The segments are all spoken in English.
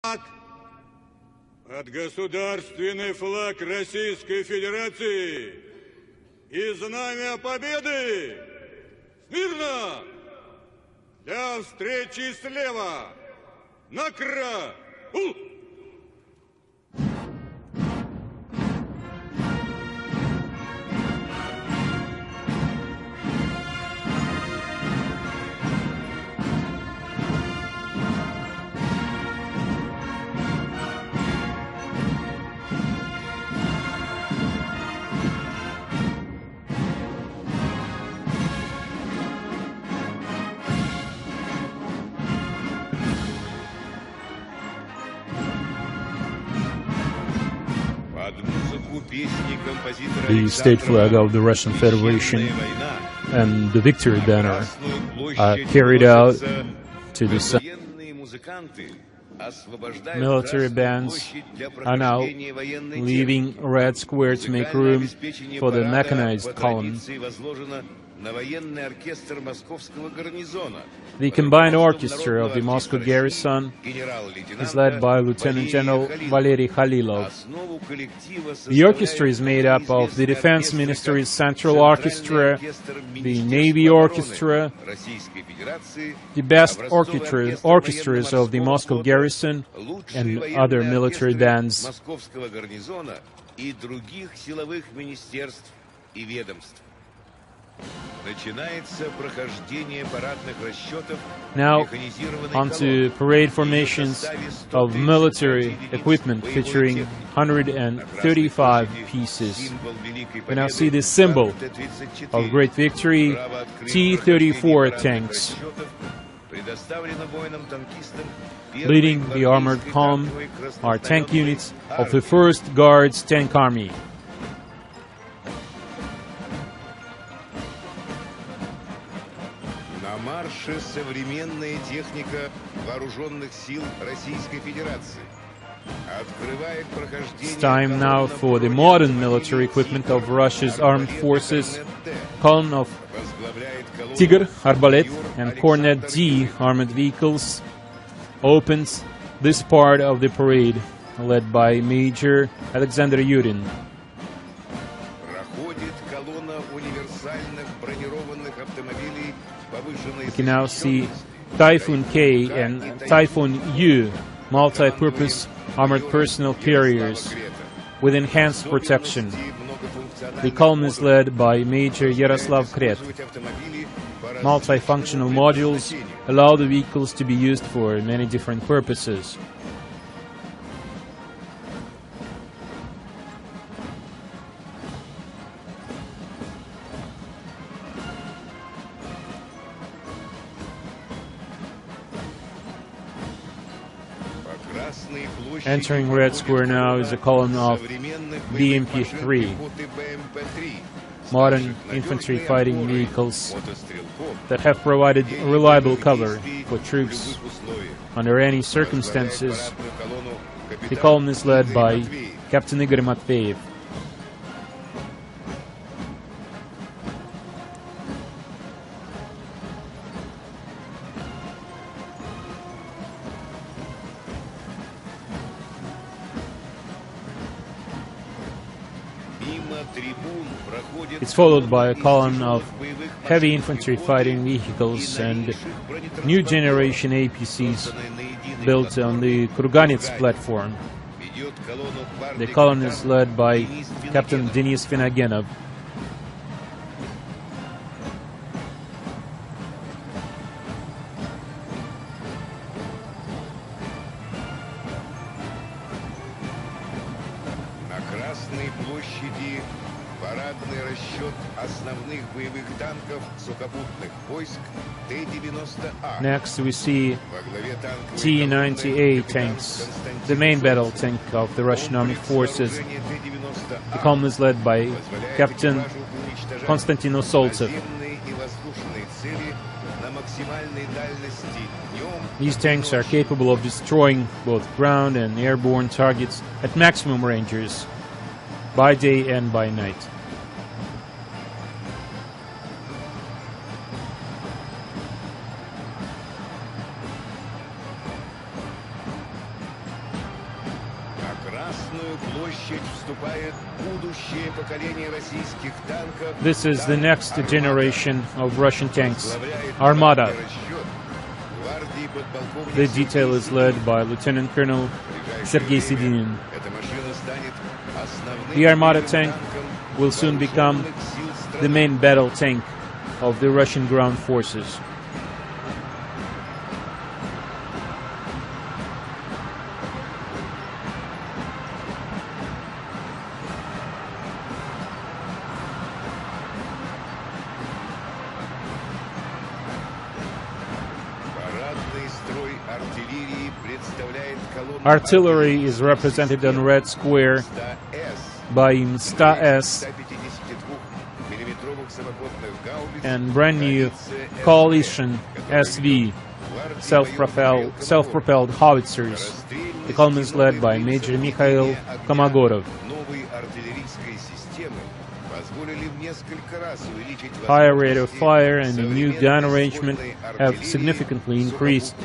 Под государственный флаг Российской Федерации и знамя Победы! Смирно! Для встречи слева! Накра! The state flag of the Russian Federation and the victory banner are carried out to the side. Military bands are now leaving Red Square to make room for the mechanized column. The combined orchestra of the Moscow garrison is led by Lieutenant General Valery Khalilov. The orchestra is made up of the Defense Ministry's Central Orchestra, the Navy Orchestra, the best orchestras of the Moscow garrison, and other military bands. Now, onto parade formations of military equipment featuring 135 pieces. We now see the symbol of great victory, T-34 tanks. Leading the armored column are tank units of the 1st Guards Tank Army. Современная техника вооруженных сил Российской Федерации. It's time now for the modern military equipment of Russia's armed forces. Column of Tiger, Arbalet, and Kornet D armored vehicles opens this part of the parade, led by Major Alexander Yurin. We can now see Typhoon K and Typhoon U multi-purpose armored personnel carriers with enhanced protection. The column is led by Major Yaroslav Kret. Multifunctional modules allow the vehicles to be used for many different purposes. Entering Red Square now is a column of BMP-3, modern infantry fighting vehicles that have provided reliable cover for troops under any circumstances. The column is led by Captain Igor Matveyev. It's followed by a column of heavy infantry fighting vehicles and new generation APCs built on the Kurganets platform. The column is led by Captain Denis Finagenov. Next we see T-90A tanks, the main battle tank of the Russian armed forces. The column is led by Captain Konstantin Usoltsev. These tanks are capable of destroying both ground and airborne targets at maximum ranges, by day and by night. This is the next generation of Russian tanks, Armata. The detail is led by Lieutenant Colonel Sergei Sidinin. The Armata tank will soon become the main battle tank of the Russian ground forces. Artillery is represented on red square by Sta-S and brand new Coalition SV self-propelled howitzers. The column is led by Major Mikhail Komogorov. Higher rate of fire and a new gun arrangement have significantly increased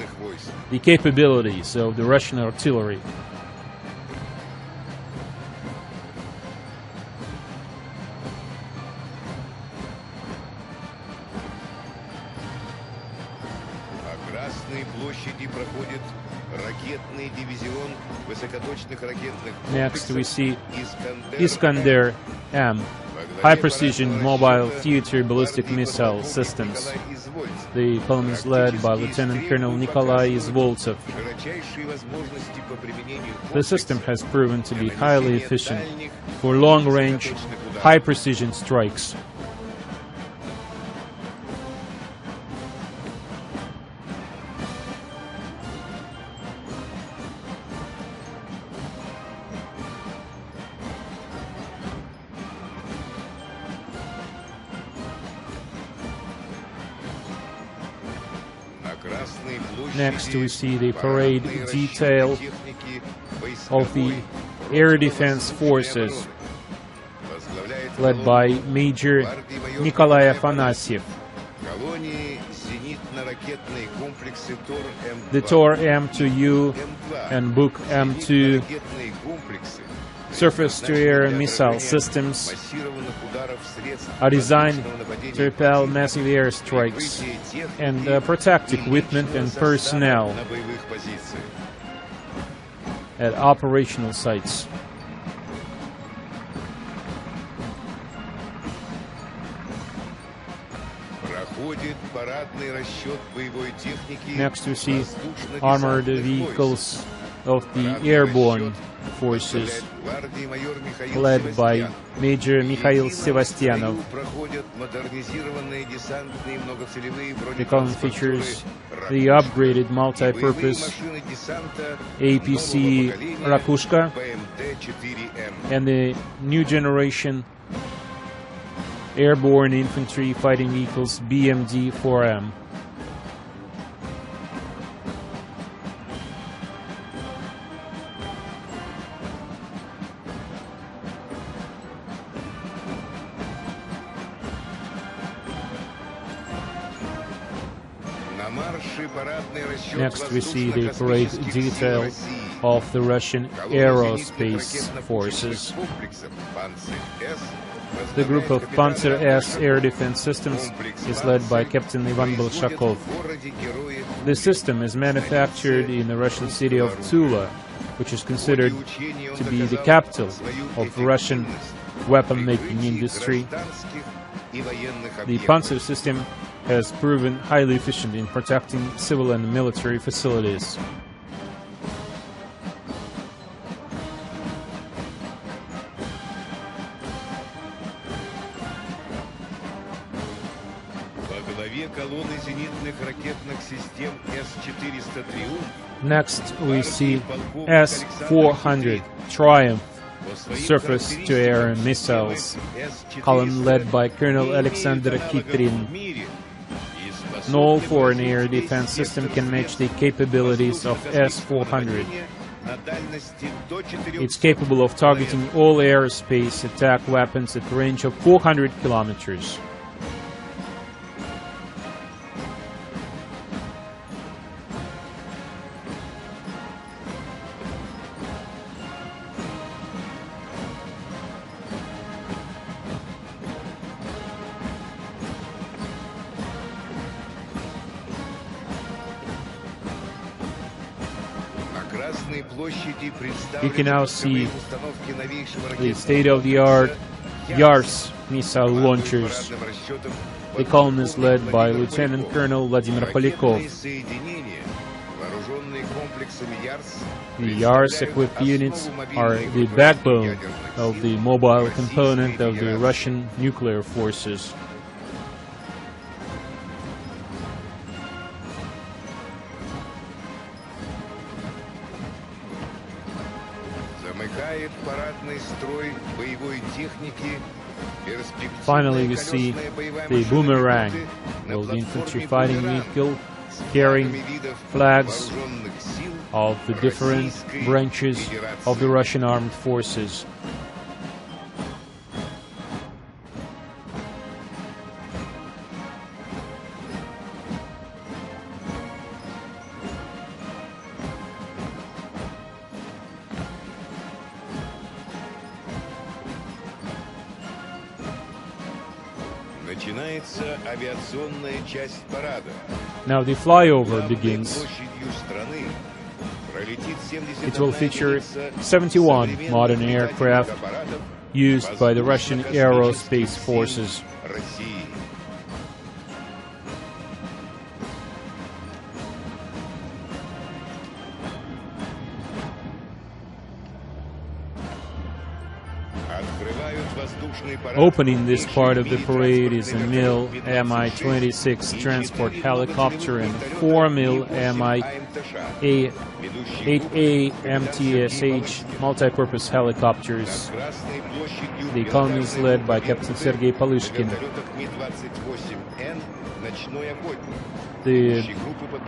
the capabilities of the Russian artillery. Next we see Iskander M, high-precision mobile theater ballistic missile systems. The column is led by Lieutenant Colonel Nikolai Izvoltsev. The system has proven to be highly efficient for long-range, high-precision strikes. Next we see the parade detail of the Air Defense Forces, led by Major Nikolai Afanasyev. The Tor M2U and Buk M2 surface-to-air missile systems are designed to repel massive airstrikes and protect equipment and personnel at operational sites. Next we see armored vehicles of the airborne forces, led by Major Mikhail Sevastyanov. The column features the upgraded multi-purpose APC Rakushka and the new generation airborne infantry fighting vehicles BMD-4M. Next we see the parade detail of the Russian aerospace forces. The group of Panzer S air defense systems is led by Captain Ivan Bolshakov. The system is manufactured in the Russian city of Tula, which is considered to be the capital of Russian weapon-making industry. The Panzer system has proven highly efficient in protecting civil and military facilities. Next we see S-400 Triumph surface-to-air missiles, column led by Colonel Alexander Kitrin. No foreign air defense system can match the capabilities of S-400. It's capable of targeting all aerospace attack weapons at a range of 400 kilometers. You can now see the state-of-the-art Yars missile launchers. The column is led by Lieutenant Colonel Vladimir Polyakov. The Yars-equipped units are the backbone of the mobile component of the Russian nuclear forces. Finally, we see the Boomerang, the infantry fighting vehicle carrying flags of the different branches of the Russian armed forces. Now the flyover begins. It will feature 71 modern aircraft used by the Russian aerospace forces. Opening this part of the parade is a MiL Mi-26 transport helicopter and 4 MiL Mi-8A MTSH multi-purpose helicopters. The column is led by Captain Sergei Palushkin. The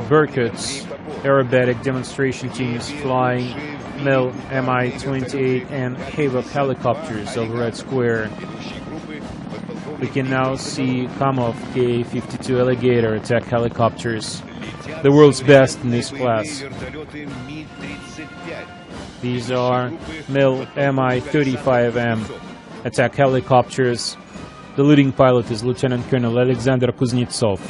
Berkut's aerobatic demonstration team is flying MiL Mi-28 and Havoc helicopters over Red Square. We can now see Kamov Ka-52 Alligator attack helicopters, the world's best in this class. These are MiL Mi-35M attack helicopters. The leading pilot is Lieutenant Colonel Alexander Kuznetsov.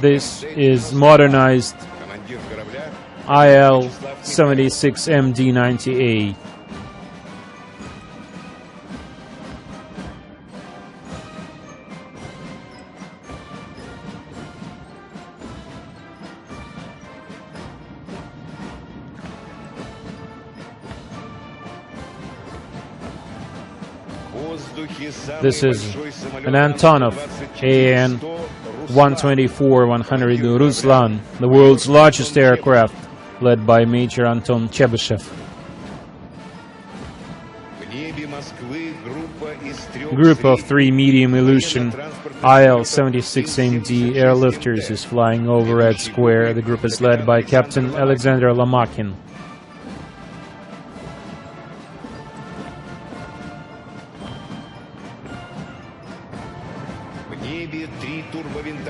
This is modernized IL-76MD-90A. This is an Antonov AN-124-100 Ruslan, the world's largest aircraft, led by Major Anton Chebyshev. Group of 3 medium Ilyushin IL-76MD airlifters is flying over Red Square. The group is led by Captain Alexander Lomakin.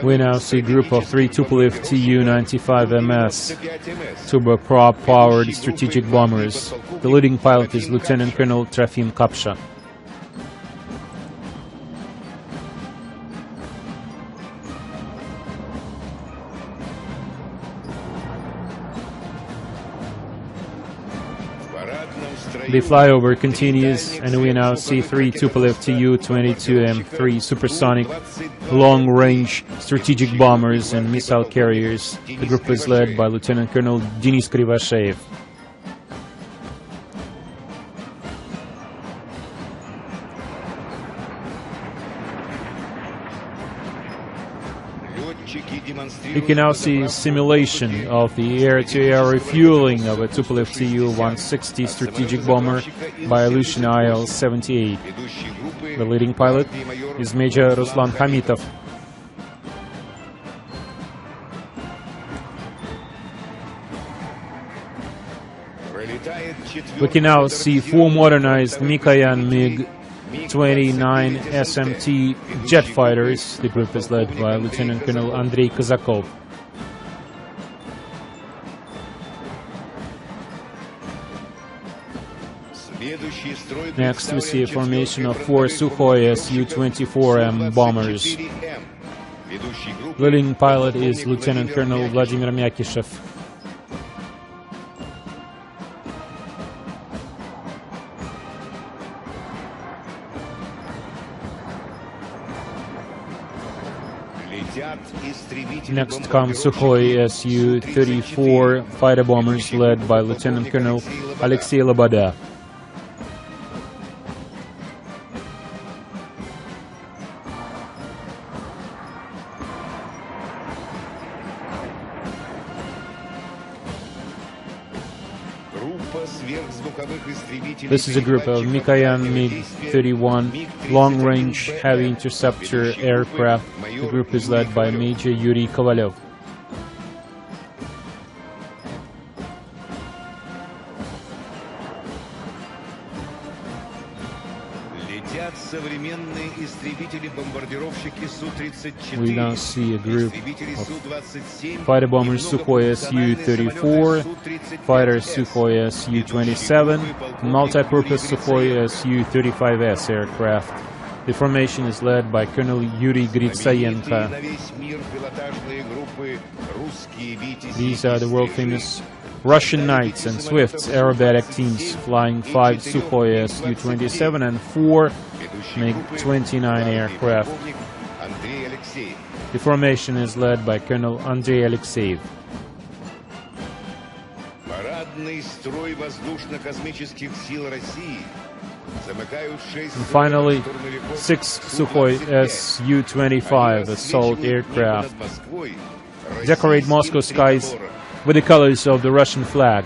We now see a group of 3 Tupolev Tu-95MS turboprop-powered strategic bombers. The leading pilot is Lieutenant Colonel Trofim Kapsha. The flyover continues, and we now see 3 Tupolev Tu-22M3 supersonic long-range strategic bombers and missile carriers. The group is led by Lieutenant Colonel Denis Krivosheyev. You can now see simulation of the air-to-air refueling of a Tupolev Tu-160 strategic bomber by Ilyushin IL-78. The leading pilot is Major Ruslan Hamitov. We can now see 4 modernized Mikoyan MiG-29 SMT jet fighters. The group is led by Lieutenant Colonel Andrei Kozakov. Next, we see a formation of 4 Sukhoi Su-24M bombers. Ведущий группы Leading pilot is полковник Lieutenant Colonel Vladimir Myakishev. Летят истребители Next comes Sukhoi Su-34 fighter bombers led by Lieutenant Colonel Alexei Loboda. Группа сверхзвуковых истребителей This is a group of Mikoyan MiG-31 long-range heavy interceptor aircraft. The group is led by Major Yuri Kovalov. Летят современные истребители-бомбардировщики Су-34. We now see a group Истребители of Су-27, fighter bombers и Sukhoi многофункциональный Su-34, самолет Су-35С. fighter Sukhoi Su-27, multi-purpose Sukhoi Su-35S aircraft. The formation is led by Colonel Yuri Gritsayenko. На весь мир пилотажные группы «Русские витязи». These are the world-famous Russian Knights and Swifts aerobatic teams flying 5 Sukhoi Su-27 and 4 MiG-29 aircraft. Полковник Андрей Алексеев. The formation is led by Colonel Andrei Alexeyev. Парадный строй воздушно-космических сил России замыкают 6 And finally, штурмовиков 6 Sukhoi Su-25 assault aircraft decorate Moscow skies with the colors of the Russian flag.